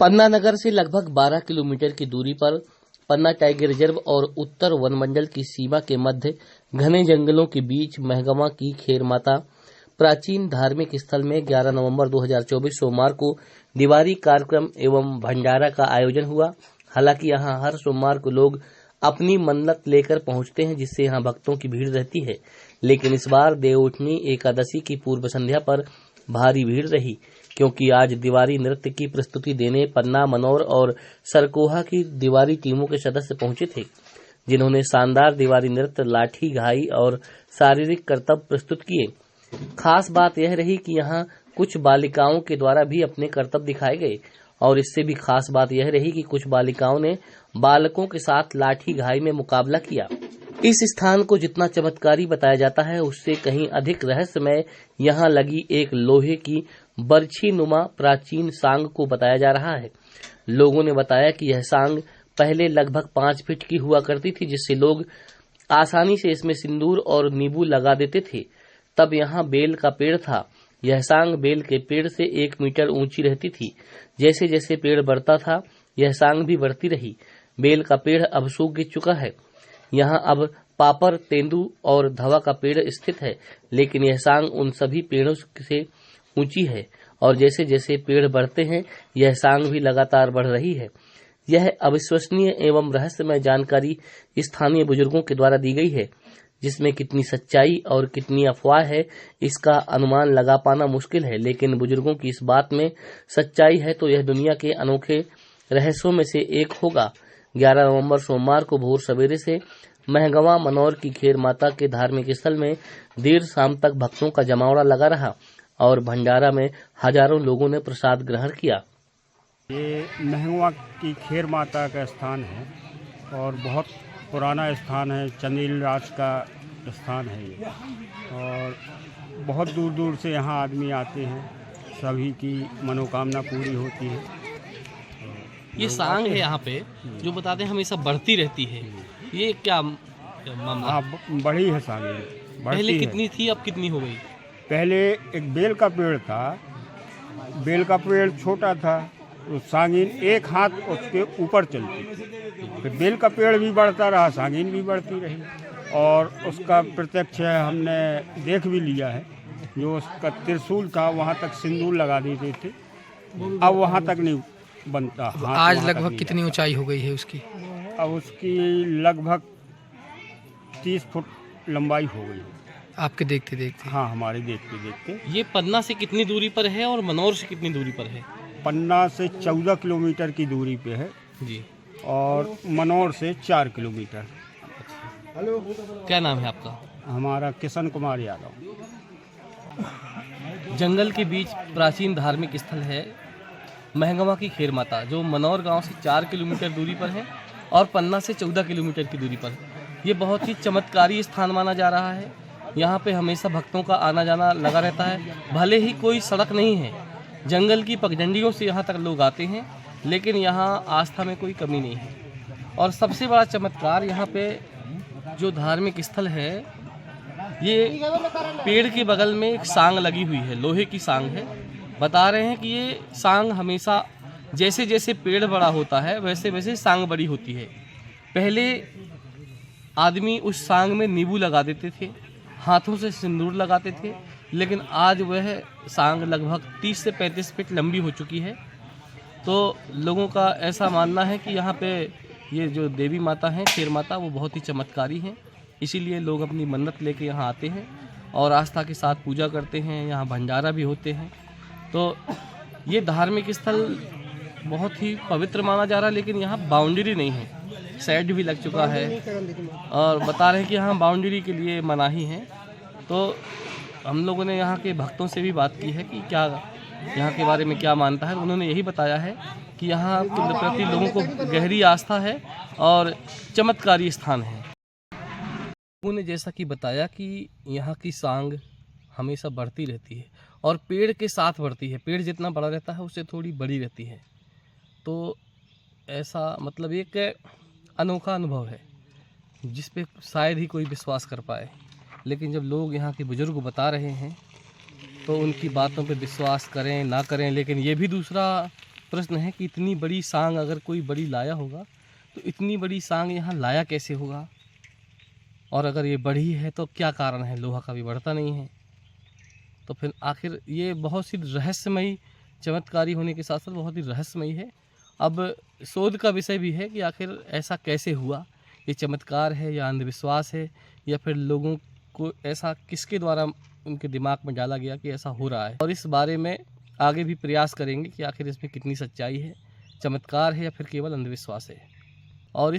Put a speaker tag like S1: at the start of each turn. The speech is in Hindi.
S1: पन्ना नगर से लगभग 12 किलोमीटर की दूरी पर पन्ना टाइगर रिजर्व और उत्तर वन मंडल की सीमा के मध्य घने जंगलों के बीच महगमा की खेर माता प्राचीन धार्मिक स्थल में 11 नवंबर 2024 सोमवार को दिवाली कार्यक्रम एवं भंडारा का आयोजन हुआ। हालांकि यहां हर सोमवार को लोग अपनी मन्नत लेकर पहुंचते हैं, जिससे यहां भक्तों की भीड़ रहती है। लेकिन इस बार देवउठनी एकादशी की पूर्व संध्या पर भारी भीड़ रही, क्योंकि आज दिवाली नृत्य की प्रस्तुति देने पन्ना, मनोर और सरकोहा की दिवाली टीमों के सदस्य पहुंचे थे, जिन्होंने शानदार दिवाली नृत्य, लाठी घाई और शारीरिक करतब प्रस्तुत किए। खास बात यह रही कि यहाँ कुछ बालिकाओं के द्वारा भी अपने करतब दिखाए गए, और इससे भी खास बात यह रही कि कुछ बालिकाओं ने बालकों के साथ लाठी घाई में मुकाबला किया। इस स्थान को जितना चमत्कारी बताया जाता है, उससे कहीं अधिक रहस्यमय यहाँ लगी एक लोहे की बरछी नुमा प्राचीन सांग को बताया जा रहा है। लोगों ने बताया कि यह सांग पहले लगभग 5 फीट की हुआ करती थी, जिससे लोग आसानी से इसमें सिंदूर और नींबू लगा देते थे। तब यहाँ बेल का पेड़ था। यह सांग बेल के पेड़ से 1 मीटर ऊंची रहती थी। जैसे जैसे पेड़ बढ़ता था, यह सांग भी बढ़ती रही। बेल का पेड़ अब सूख चुका है। यहाँ अब पापर, तेंदू और धवा का पेड़ स्थित है, लेकिन यह सांग उन सभी पेड़ों से ऊंची है, और जैसे जैसे पेड़ बढ़ते हैं, यह सांग भी लगातार बढ़ रही है। यह अविश्वसनीय एवं रहस्यमय जानकारी स्थानीय बुजुर्गों के द्वारा दी गई है, जिसमें कितनी सच्चाई और कितनी अफवाह है, इसका अनुमान लगा पाना मुश्किल है। लेकिन बुजुर्गों की इस बात में सच्चाई है, तो यह दुनिया के अनोखे रहस्यों में से एक होगा। 11 नवंबर सोमवार को भोर सवेरे से महगमा मनोर की खेर माता के धार्मिक स्थल में देर शाम तक भक्तों का जमावड़ा लगा रहा, और भंडारा में हजारों लोगों ने प्रसाद ग्रहण किया।
S2: ये महगमा की खेर माता का स्थान है और बहुत पुराना स्थान है। चंदेल राज का स्थान है ये, और बहुत दूर दूर से यहाँ आदमी आते हैं। सभी की मनोकामना पूरी होती है।
S3: ये सांग है यहाँ पे जो बताते हैं हमेशा बढ़ती रहती है, ये क्या मामला?
S2: हाँ, बड़ी है सांग।
S3: पहले कितनी थी, अब कितनी हो गई?
S2: पहले एक बेल का पेड़ था। बेल का पेड़ छोटा था, तो सांगीन 1 हाथ उसके ऊपर चलती। फिर बेल का पेड़ भी बढ़ता रहा, सांगीन भी बढ़ती रही, और उसका प्रत्यक्ष हमने देख भी लिया है। जो उसका त्रिशूल था, वहाँ तक सिंदूर लगा देते थे, अब वहाँ तक नहीं बनता।
S4: आज लगभग कितनी ऊंचाई हो गई है उसकी?
S2: अब उसकी लगभग 30 फुट लंबाई हो गई।
S4: आपके देखते देखते?
S2: हाँ, हमारे देखते देखते।
S3: ये पन्ना से कितनी दूरी पर है और मनोर से कितनी दूरी पर है?
S2: पन्ना से 14 किलोमीटर की दूरी पे है
S3: जी,
S2: और मनोर से 4 किलोमीटर।
S3: क्या नाम है आपका?
S2: हमारा किशन कुमार यादव।
S3: जंगल के बीच प्राचीन धार्मिक स्थल है महगमा की खेर माता, जो मनोर गांव से 4 किलोमीटर दूरी पर है और पन्ना से 14 किलोमीटर की दूरी पर। ये बहुत ही चमत्कारी स्थान माना जा रहा है। यहाँ पे हमेशा भक्तों का आना जाना लगा रहता है। भले ही कोई सड़क नहीं है, जंगल की पगडंडियों से यहाँ तक लोग आते हैं, लेकिन यहाँ आस्था में कोई कमी नहीं है। और सबसे बड़ा चमत्कार यहाँ पे जो धार्मिक स्थल है, ये पेड़ के बगल में एक सांग लगी हुई है, लोहे की सांग है। बता रहे हैं कि ये सांग हमेशा जैसे जैसे पेड़ बड़ा होता है, वैसे वैसे सांग बड़ी होती है। पहले आदमी उस सांग में नींबू लगा देते थे, हाथों से सिंदूर लगाते थे, लेकिन आज वह सांग लगभग 30 से 35 फीट लंबी हो चुकी है। तो लोगों का ऐसा मानना है कि यहाँ पे ये जो देवी माता हैं, खेर माता, वो बहुत ही चमत्कारी हैं। इसीलिए लोग अपनी मन्नत लेके यहाँ आते हैं और आस्था के साथ पूजा करते हैं। यहाँ भंडारा भी होते हैं। तो ये धार्मिक स्थल बहुत ही पवित्र माना जा रहा है, लेकिन यहाँ बाउंड्री नहीं है। शेड भी लग चुका है, और बता रहे हैं कि यहाँ बाउंड्री के लिए मनाही है। तो हम लोगों ने यहाँ के भक्तों से भी बात की है कि क्या यहाँ के बारे में क्या मानता है। उन्होंने यही बताया है कि यहाँ के प्रति लोगों को गहरी आस्था है और चमत्कारी स्थान है। लोगों ने जैसा कि बताया कि यहाँ की सांग हमेशा बढ़ती रहती है और पेड़ के साथ बढ़ती है। पेड़ जितना बड़ा रहता है, उससे थोड़ी बड़ी रहती है। तो ऐसा मतलब एक अनोखा अनुभव है, जिस पे शायद ही कोई विश्वास कर पाए। लेकिन जब लोग यहाँ के बुजुर्ग बता रहे हैं, तो उनकी बातों पे विश्वास करें ना करें, लेकिन ये भी दूसरा प्रश्न है कि इतनी बड़ी सांग अगर कोई बड़ी लाया होगा तो इतनी बड़ी सांग यहाँ लाया कैसे होगा, और अगर ये बढ़ी है तो क्या कारण है, लोहा कभी बढ़ता नहीं है। तो फिर आखिर ये बहुत सी रहस्यमयी, चमत्कारी होने के साथ साथ बहुत ही रहस्यमयी है। अब शोध का विषय भी है कि आखिर ऐसा कैसे हुआ, ये चमत्कार है या अंधविश्वास है, या फिर लोगों को ऐसा किसके द्वारा उनके दिमाग में डाला गया कि ऐसा हो रहा है। और इस बारे में आगे भी प्रयास करेंगे कि आखिर इसमें कितनी सच्चाई है, चमत्कार है या फिर केवल अंधविश्वास है। और